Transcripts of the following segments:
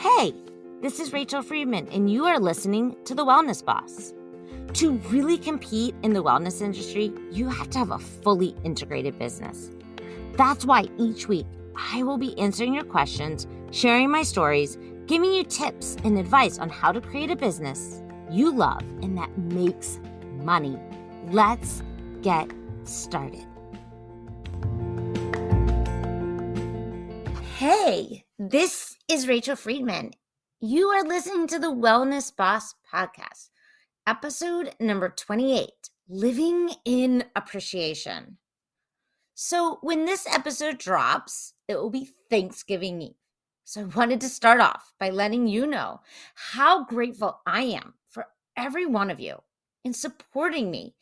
Hey, this is Rachel Friedman, and you are listening to The Wellness Boss. To really compete in the wellness industry, you have to have a fully integrated business. That's why each week I will be answering your questions, sharing my stories, giving you tips and advice on how to create a business you love and that makes money. Let's get started. Hey, this is Rachel Friedman. You are listening to the Wellness Boss Podcast, episode number 28, Living in Appreciation. So when this episode drops, it will be Thanksgiving Eve. So I wanted to start off by letting you know how grateful I am for every one of you in supporting me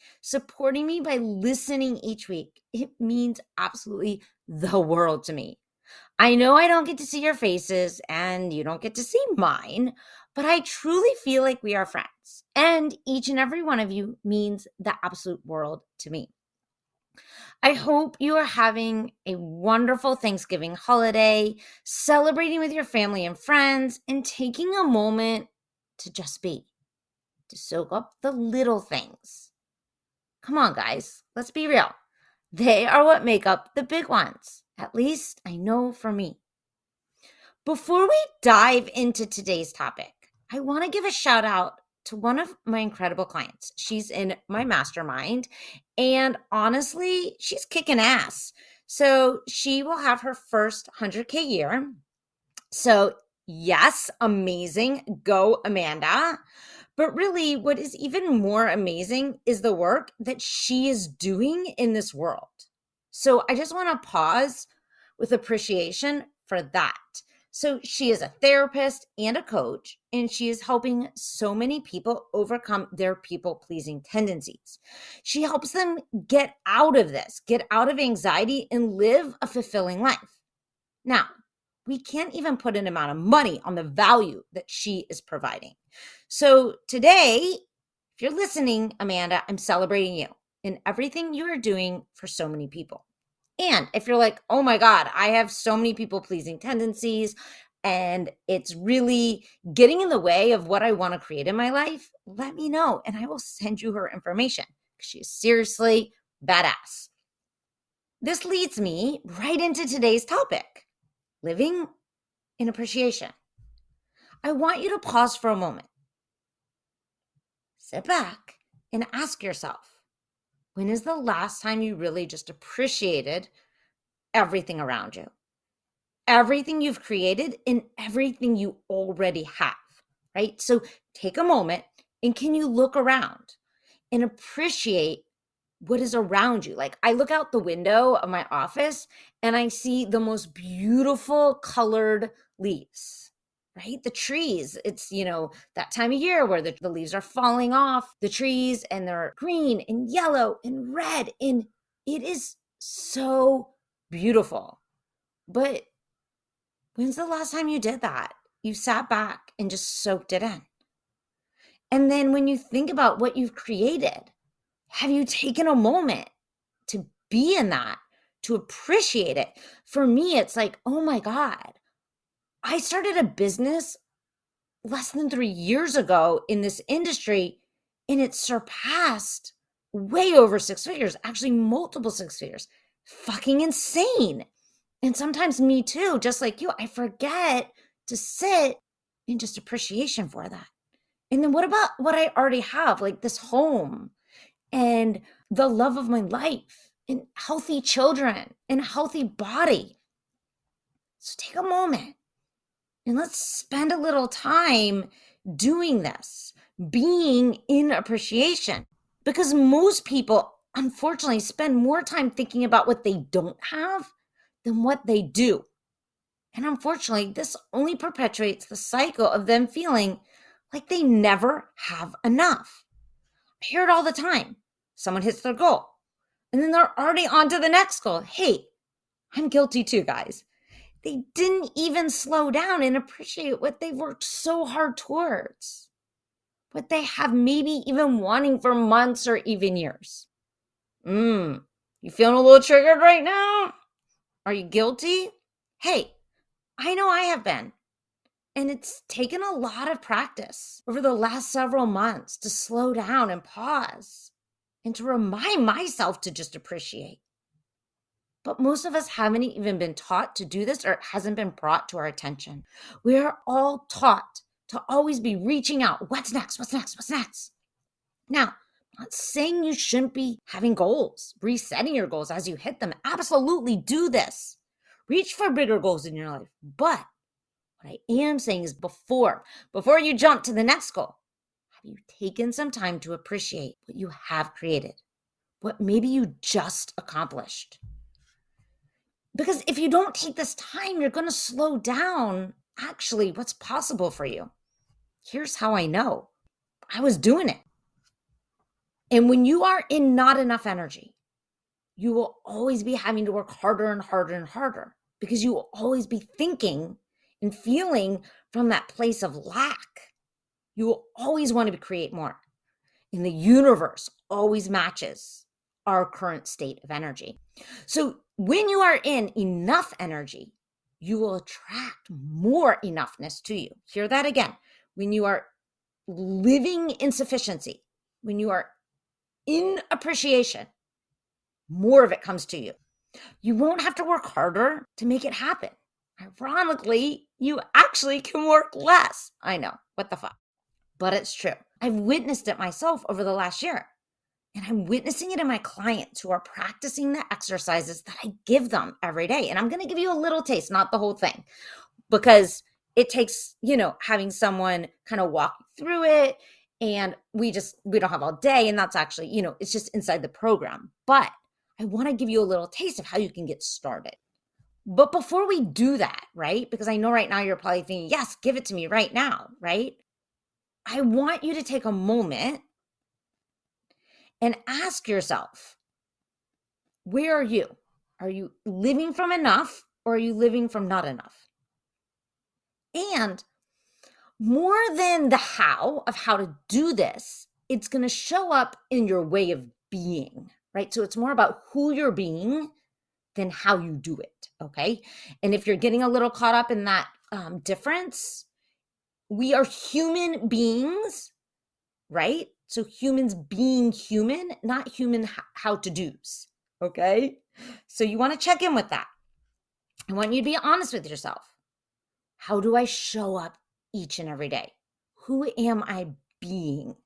by listening each week. It means absolutely the world to me. I know I don't get to see your faces and you don't get to see mine, but I truly feel like we are friends. And each and every one of you means the absolute world to me. I hope you are having a wonderful Thanksgiving holiday, celebrating with your family and friends, and taking a moment to just be, to soak up the little things. Come on, guys, let's be real. They are what make up the big ones. At least I know for me. Before we dive into today's topic, I want to give a shout out to one of my incredible clients. She's in my mastermind, and honestly, she's kicking ass. So she will have her first 100K year. So yes, amazing. Go, Amanda. But really, what is even more amazing is the work that she is doing in this world. So I just want to pause with appreciation for that. So she is a therapist and a coach, and she is helping so many people overcome their people-pleasing tendencies. She helps them get out of this, get out of anxiety, and live a fulfilling life. Now, we can't even put an amount of money on the value that she is providing. So today, if you're listening, Amanda, I'm celebrating you and everything you are doing for so many people. And if you're like, oh my God, I have so many people-pleasing tendencies and it's really getting in the way of what I want to create in my life, let me know and I will send you her information. She's seriously badass. This leads me right into today's topic, living in appreciation. I want you to pause for a moment. Sit back and ask yourself, when is the last time you really just appreciated everything around you? Everything you've created and everything you already have, right? So take a moment and can you look around and appreciate what is around you? Like I look out the window of my office and I see the most beautiful colored leaves, right? The trees, it's, that time of year where the leaves are falling off the trees and they're green and yellow and red. And it is so beautiful. But when's the last time you did that? You sat back and just soaked it in. And then when you think about what you've created, have you taken a moment to be in that, to appreciate it? For me, it's like, oh my God, I started a business less than 3 years ago in this industry, and it surpassed way over 6 figures, actually multiple 6 figures. Fucking insane. And sometimes me too, just like you, I forget to sit in just appreciation for that. And then what about what I already have, like this home and the love of my life and healthy children and a healthy body? So take a moment and let's spend a little time doing this, being in appreciation, because most people, unfortunately, spend more time thinking about what they don't have than what they do. And unfortunately, this only perpetuates the cycle of them feeling like they never have enough. I hear it all the time. Someone hits their goal and then they're already on to the next goal. Hey, I'm guilty too, guys. They didn't even slow down and appreciate what they've worked so hard towards, what they have maybe even wanting for months or even years. You feeling a little triggered right now? Are you guilty? Hey, I know I have been. And it's taken a lot of practice over the last several months to slow down and pause and to remind myself to just appreciate. But most of us haven't even been taught to do this, or it hasn't been brought to our attention. We are all taught to always be reaching out. What's next? What's next? What's next? Now, I'm not saying you shouldn't be having goals, resetting your goals as you hit them. Absolutely do this. Reach for bigger goals in your life. But what I am saying is before you jump to the next goal, have you taken some time to appreciate what you have created? What maybe you just accomplished? Because if you don't take this time, you're going to slow down actually what's possible for you. Here's how I know. I was doing it. And when you are in not enough energy, you will always be having to work harder and harder and harder because you will always be thinking and feeling from that place of lack. You will always want to create more. And the universe always matches our current state of energy. So when you are in enough energy, you will attract more enoughness to you. Hear that again. When you are living in sufficiency, when you are in appreciation, more of it comes to you. You won't have to work harder to make it happen. Ironically, you actually can work less. I know, what the fuck? But it's true. I've witnessed it myself over the last year. And I'm witnessing it in my clients who are practicing the exercises that I give them every day. And I'm going to give you a little taste, not the whole thing, because it takes, having someone kind of walk you through it. And we don't have all day. And that's actually, it's just inside the program. But I want to give you a little taste of how you can get started. But before we do that, right? Because I know right now you're probably thinking, yes, give it to me right now, right? I want you to take a moment and ask yourself, where are you? Are you living from enough or are you living from not enough? And more than the how of how to do this, it's going to show up in your way of being, right? So it's more about who you're being than how you do it, okay? And if you're getting a little caught up in that difference, we are human beings, right? So humans being human, not human how-to-dos, okay? So you want to check in with that. I want you to be honest with yourself. How do I show up each and every day? Who am I being?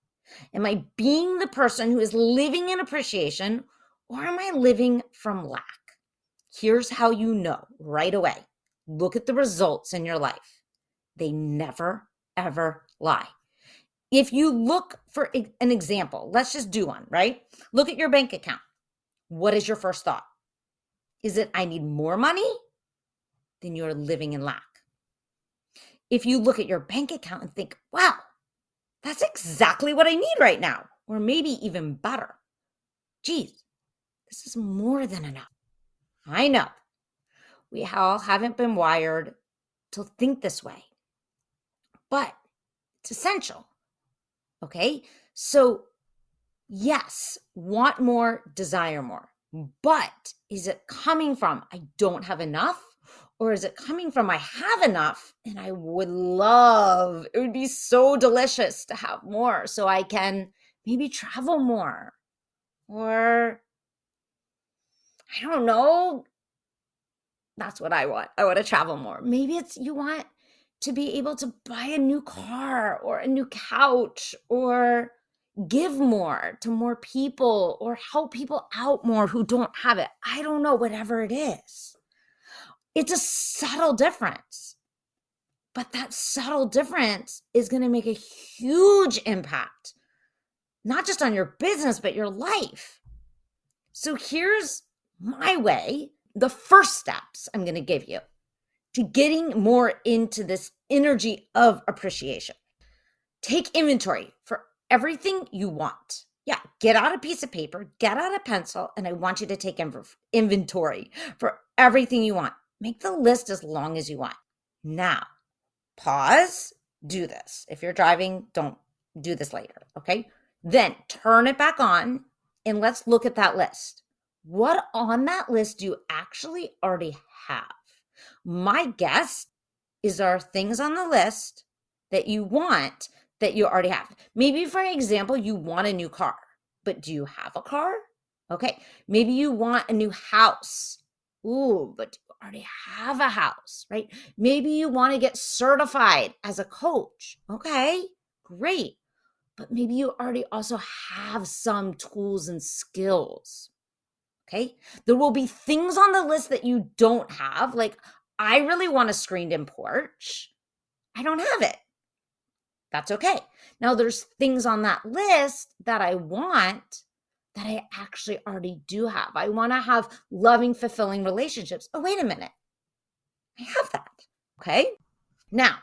Am I being the person who is living in appreciation, or am I living from lack? Here's how you know right away. Look at the results in your life. They never, ever lie. If you look for an example, let's just do one, right? Look at your bank account. What is your first thought? Is it, I need more money? Then you're living in lack. If you look at your bank account and think, wow, that's exactly what I need right now, or maybe even better. Geez, this is more than enough. I know we all haven't been wired to think this way, but it's essential. Okay, so yes, want more, desire more, but is it coming from I don't have enough, or is it coming from I have enough and I would love, it would be so delicious to have more so I can maybe travel more, or I don't know, that's what I want. I want to travel more. Maybe it's you want to be able to buy a new car or a new couch, or give more to more people, or help people out more who don't have it. I don't know, whatever it is. It's a subtle difference, but that subtle difference is going to make a huge impact, not just on your business, but your life. So here's my way, the first steps I'm going to give you to getting more into this energy of appreciation. Take inventory for everything you want. Yeah, get out a piece of paper, get out a pencil, and I want you to take inventory for everything you want. Make the list as long as you want. Now, pause, do this. If you're driving, don't do this later, okay? Then turn it back on and let's look at that list. What on that list do you actually already have? My guess is there things on the list that you want that you already have? Maybe, for example, you want a new car, but do you have a car? Okay. Maybe you want a new house. Ooh, but do you already have a house, right? Maybe you want to get certified as a coach. Okay, great. But maybe you already also have some tools and skills. Okay. There will be things on the list that you don't have. Like, I really want a screened in porch. I don't have it. That's okay. Now, there's things on that list that I want that I actually already do have. I want to have loving, fulfilling relationships. Oh, wait a minute. I have that. Okay. Now,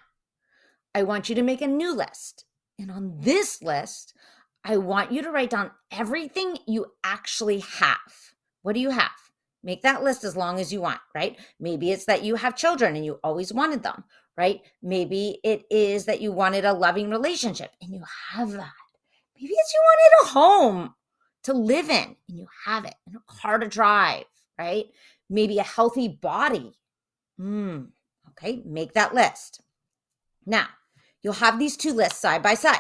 I want you to make a new list. And on this list, I want you to write down everything you actually have. What do you have? Make that list as long as you want, right? Maybe it's that you have children and you always wanted them, right? Maybe it is that you wanted a loving relationship and you have that. Maybe it's you wanted a home to live in and you have it, and a car to drive, right? Maybe a healthy body. Okay, make that list. Now, you'll have these two lists side by side.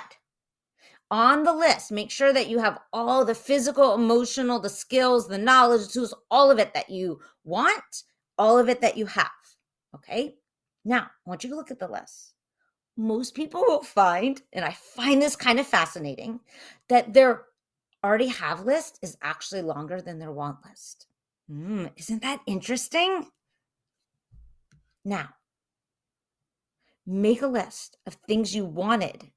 On the list, make sure that you have all the physical, emotional, the skills, the knowledge, the tools, all of it that you want, all of it that you have. Okay. Now, I want you to look at the list. Most people will find, and I find this kind of fascinating, that their already have list is actually longer than their want list. Isn't that interesting? Now, make a list of things you wanted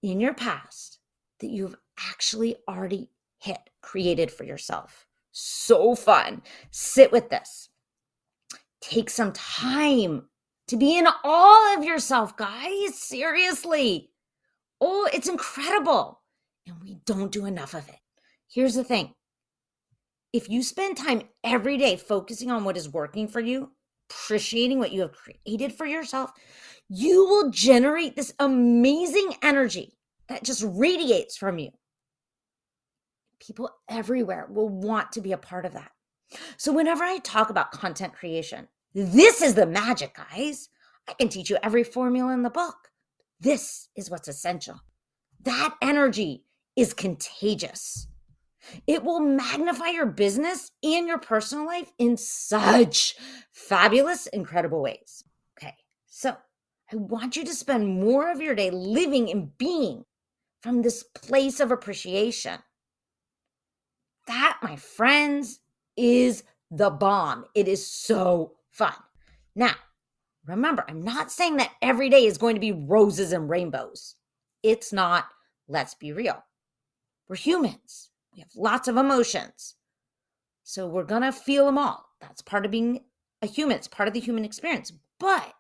in your past that you've actually already created for yourself. So fun. Sit with this. Take some time to be in awe of yourself, guys. Seriously. Oh, it's incredible. And we don't do enough of it. Here's the thing. If you spend time every day focusing on what is working for you, appreciating what you have created for yourself, you will generate this amazing energy that just radiates from you. People everywhere will want to be a part of that. So whenever I talk about content creation, this is the magic, guys. I can teach you every formula in the book. This is what's essential. That energy is contagious. It will magnify your business and your personal life in such fabulous, incredible ways. Okay, so I want you to spend more of your day living and being from this place of appreciation. That, my friends, is the bomb. It is so fun. Now, remember, I'm not saying that every day is going to be roses and rainbows. It's not. Let's be real. We're humans. We have lots of emotions. So we're going to feel them all. That's part of being a human. It's part of the human experience. But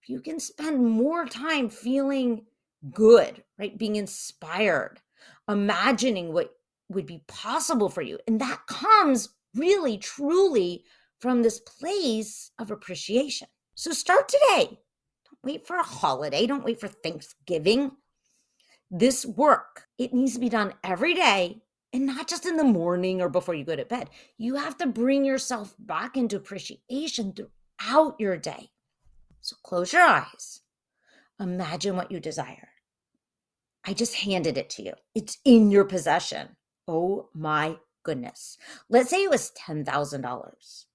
if you can spend more time feeling good, right? Being inspired, imagining what would be possible for you. And that comes really, truly from this place of appreciation. So start today. Don't wait for a holiday. Don't wait for Thanksgiving. This work, it needs to be done every day, and not just in the morning or before you go to bed. You have to bring yourself back into appreciation throughout your day. So close your eyes. Imagine what you desire. I just handed it to you. It's in your possession. Oh my goodness. Let's say it was $10,000.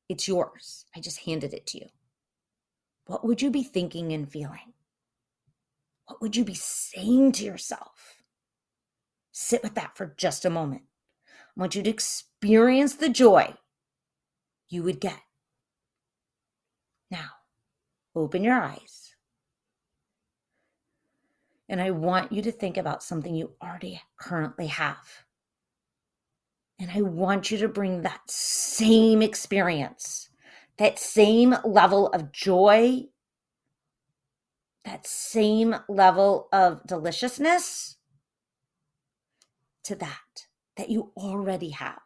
It's yours. I just handed it to you. What would you be thinking and feeling? What would you be saying to yourself? Sit with that for just a moment. I want you to experience the joy you would get. Now, open your eyes. And I want you to think about something you already currently have. And I want you to bring that same experience, that same level of joy, that same level of deliciousness to that you already have.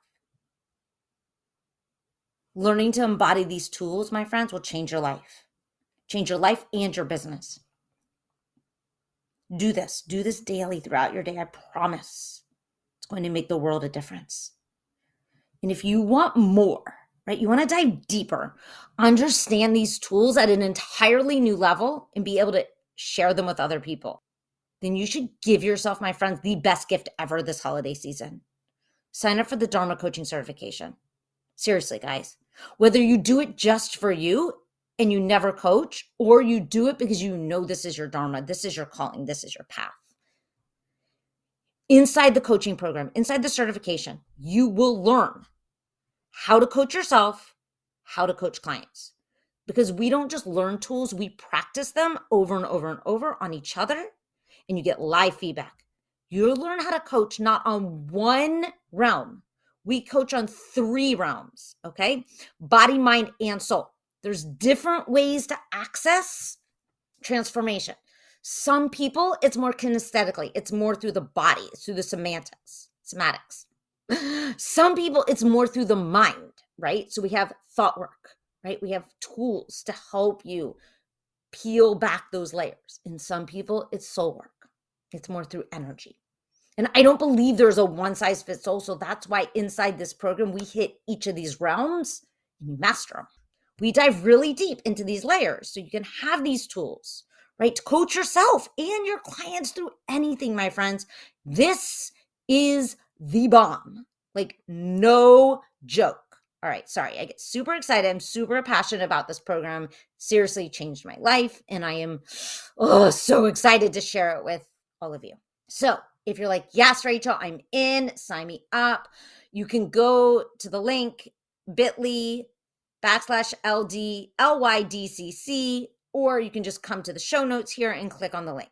Learning to embody these tools, my friends, will change your life and your business. Do this daily throughout your day. I promise it's going to make the world a difference. And if you want more, right? You want to dive deeper, understand these tools at an entirely new level and be able to share them with other people. Then you should give yourself, my friends, the best gift ever this holiday season. Sign up for the Dharma Coaching Certification. Seriously, guys, whether you do it just for you and you never coach, or you do it because you know this is your Dharma, this is your calling, this is your path. Inside the coaching program, inside the certification, you will learn how to coach yourself, how to coach clients. Because we don't just learn tools, we practice them over and over and over on each other, and you get live feedback. You'll learn how to coach not on one realm. We coach on 3 realms, okay? Body, mind, and soul. There's different ways to access transformation. Some people, it's more kinesthetically. It's more through the body. It's through the somatics. Some people, it's more through the mind, right? So we have thought work, right? We have tools to help you peel back those layers. In some people, it's soul work. It's more through energy. And I don't believe there's a one size fits all. So that's why inside this program, we hit each of these realms and you master them. We dive really deep into these layers so you can have these tools, right? To coach yourself and your clients through anything, my friends. This is the bomb. Like, no joke. All right, sorry, I get super excited. I'm super passionate about this program. Seriously changed my life. And I am so excited to share it with all of you. So if you're like, yes, Rachel, I'm in, sign me up. You can go to the link bit.ly/LDCC, or you can just come to the show notes here and click on the link.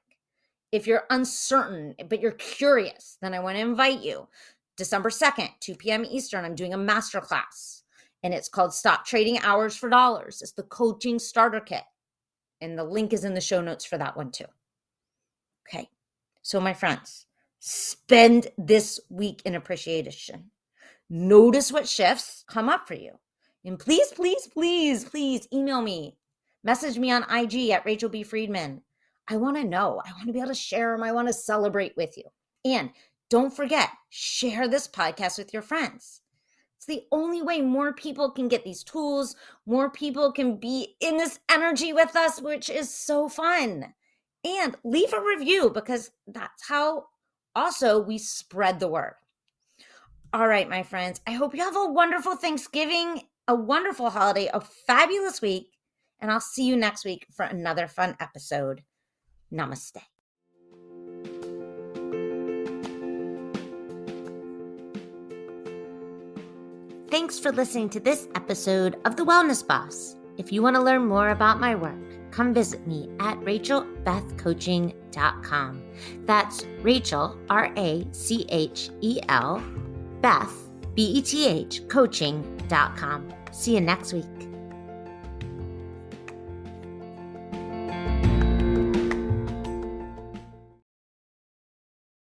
If you're uncertain, but you're curious, then I want to invite you. December 2nd, 2 p.m. Eastern, I'm doing a MasterClass, and it's called Stop Trading Hours for Dollars. It's the coaching starter kit, and the link is in the show notes for that one too. Okay, so my friends, spend this week in appreciation. Notice what shifts come up for you. And please, please, please, please email me. Message me on IG at Rachel B. Friedman. I want to know. I want to be able to share them. I want to celebrate with you. And don't forget, share this podcast with your friends. It's the only way more people can get these tools. More people can be in this energy with us, which is so fun. And leave a review, because that's how also we spread the word. All right, my friends, I hope you have a wonderful Thanksgiving, a wonderful holiday, a fabulous week, and I'll see you next week for another fun episode. Namaste. Thanks for listening to this episode of The Wellness Boss. If you want to learn more about my work, come visit me at rachelbethcoaching.com. That's Rachel, Rachel, Beth, Beth, coaching.com. See you next week.